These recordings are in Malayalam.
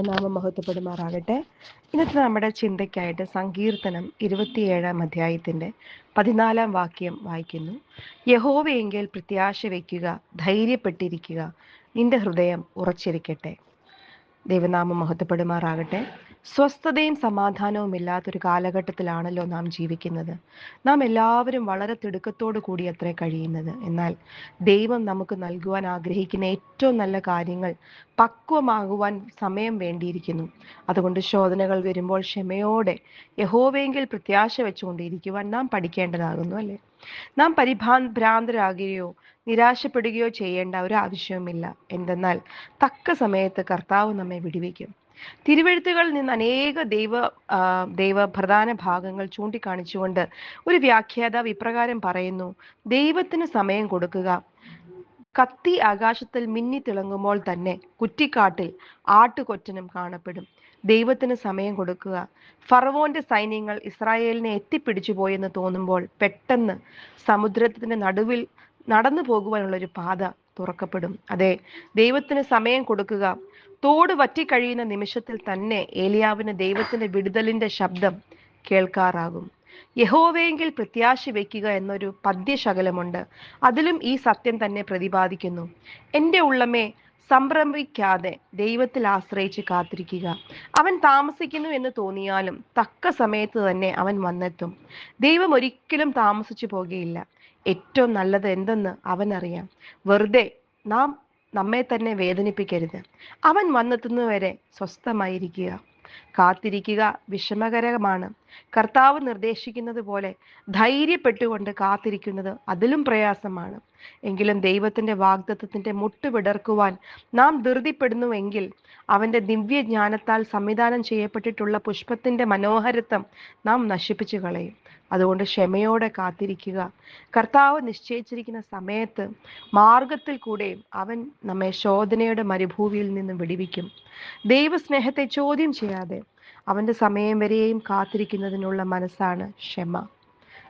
ദൈവനാമം മഹത്വപ്പെടുമാറാകട്ടെ. ഇന്നത്തെ നമ്മുടെ ചിന്തയ്ക്കായിട്ട് സങ്കീർത്തനം 27 അധ്യായത്തിൻ്റെ 14 വാക്യം വായിക്കുന്നു. യഹോവയെങ്കിൽ പ്രത്യാശ വയ്ക്കുക, ധൈര്യപ്പെട്ടിരിക്കുക, നിന്റെ ഹൃദയം ഉറച്ചിരിക്കട്ടെ. ദൈവനാമം മഹത്വപ്പെടുമാറാകട്ടെ. സ്വസ്ഥതയും സമാധാനവും ഇല്ലാത്തൊരു കാലഘട്ടത്തിലാണല്ലോ നാം ജീവിക്കുന്നത്. നാം എല്ലാവരും വളരെ തിടുക്കത്തോടു കൂടി അത്രേ കഴിയുന്നത്. എന്നാൽ ദൈവം നമുക്ക് നൽകുവാൻ ആഗ്രഹിക്കുന്ന ഏറ്റവും നല്ല കാര്യങ്ങൾ പക്വമാകുവാൻ സമയം വേണ്ടിയിരിക്കുന്നു. അതുകൊണ്ട് ശോധനകൾ വരുമ്പോൾ ക്ഷമയോടെ യഹോവയെങ്കിൽ പ്രത്യാശ വെച്ചുകൊണ്ടിരിക്കുവാൻ നാം പഠിക്കേണ്ടതാകുന്നു, അല്ലേ? നാം ഭ്രാന്തരാകുകയോ നിരാശപ്പെടുകയോ ചെയ്യേണ്ട ഒരു ആവശ്യവുമില്ല. എന്തെന്നാൽ തക്ക സമയത്ത് കർത്താവ് നമ്മെ വിടുവിക്കും. തിരുവെഴുത്തുകളിൽ നിന്ന് അനേക ദൈവ പ്രധാന ഭാഗങ്ങൾ ചൂണ്ടിക്കാണിച്ചുകൊണ്ട് ഒരു വ്യാഖ്യാതാവ് ഇപ്രകാരം പറയുന്നു: ദൈവത്തിന് സമയം കൊടുക്കുക. കത്തി ആകാശത്തിൽ മിന്നി തിളങ്ങുമ്പോൾ തന്നെ കുറ്റിക്കാട്ടിൽ ആട്ടുകൊറ്റനും കാണപ്പെടും. ദൈവത്തിന് സമയം കൊടുക്കുക. ഫറവോന്റെ സൈന്യങ്ങൾ ഇസ്രായേലിനെ എത്തിപ്പിടിച്ചു പോയെന്ന് തോന്നുമ്പോൾ പെട്ടെന്ന് സമുദ്രത്തിന്റെ നടുവിൽ നടന്നു പോകുവാനുള്ളൊരു പാത തുറക്കപ്പെടും. അതെ, ദൈവത്തിന് സമയം കൊടുക്കുക. തോട് വറ്റിക്കഴിയുന്ന നിമിഷത്തിൽ തന്നെ ഏലിയാവിന് ദൈവത്തിന്റെ വിടുതലിന്റെ ശബ്ദം കേൾക്കാറാകും. യഹോവയെങ്കിൽ പ്രത്യാശ വയ്ക്കുക എന്നൊരു പദ്യശകലമുണ്ട്. അതിലും ഈ സത്യം തന്നെ പ്രതിപാദിക്കുന്നു. എൻ്റെ ഉള്ളമേ, സംഭ്രമിക്കാതെ ദൈവത്തിൽ ആശ്രയിച്ച് കാത്തിരിക്കുക. അവൻ താമസിക്കുന്നു എന്ന് തോന്നിയാലും തക്ക സമയത്ത് തന്നെ അവൻ വന്നെത്തും. ദൈവം ഒരിക്കലും താമസിച്ചു പോകുകയില്ല. ഏറ്റവും നല്ലത് എന്തെന്ന് അവനറിയാം. വെറുതെ നാം നമ്മെ തന്നെ വേദനിപ്പിക്കരുത്. അവൻ വന്നെത്തുന്നവരെ സ്വസ്ഥമായിരിക്കുക. കാത്തിരിക്കുക വിഷമകരമാണ്. കർത്താവ് നിർദ്ദേശിക്കുന്നത് പോലെ ധൈര്യപ്പെട്ടുകൊണ്ട് കാത്തിരിക്കുന്നത് അതിലും പ്രയാസമാണ്. എങ്കിലും ദൈവത്തിന്റെ വാഗ്ദത്തത്തിന്റെ മുട്ടുവിടർക്കുവാൻ നാം ധൃതിപ്പെടുന്നുവെങ്കിൽ അവന്റെ ദിവ്യജ്ഞാനത്താൽ സംവിധാനം ചെയ്യപ്പെട്ടിട്ടുള്ള പുഷ്പത്തിന്റെ മനോഹരത്വം നാം നശിപ്പിച്ചു കളയും. അതുകൊണ്ട് ക്ഷമയോടെ കാത്തിരിക്കുക. കർത്താവ് നിശ്ചയിച്ചിരിക്കുന്ന സമയത്ത് മാർഗത്തിൽ കൂടെയും അവൻ നമ്മെ ശോധനയുടെ മരുഭൂമിയിൽ നിന്നും വിടുവിക്കും. ദൈവസ്നേഹത്തെ ചോദ്യം ചെയ്യാതെ അവന്റെ സമയം വരെയും കാത്തിരിക്കുന്നതിനുള്ള മനസ്സാണ് ക്ഷമ.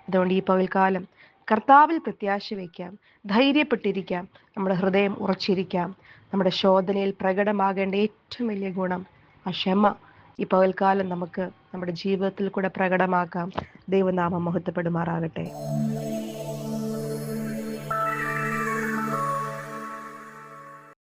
അതുകൊണ്ട് ഈ പകൽക്കാലം കർത്താവിൽ പ്രത്യാശ വയ്ക്കാം, ധൈര്യപ്പെട്ടിരിക്കാം, നമ്മുടെ ഹൃദയം ഉറച്ചിരിക്കാം. നമ്മുടെ ശോധനയിൽ പ്രകടമാകേണ്ട ഏറ്റവും വലിയ ഗുണം ആ ക്ഷമ ഈ പകൽക്കാലം നമുക്ക് നമ്മുടെ ജീവിതത്തിൽ കൂടെ പ്രകടമാക്കാം. ദൈവനാമം മഹത്വപ്പെടുമാറാകട്ടെ.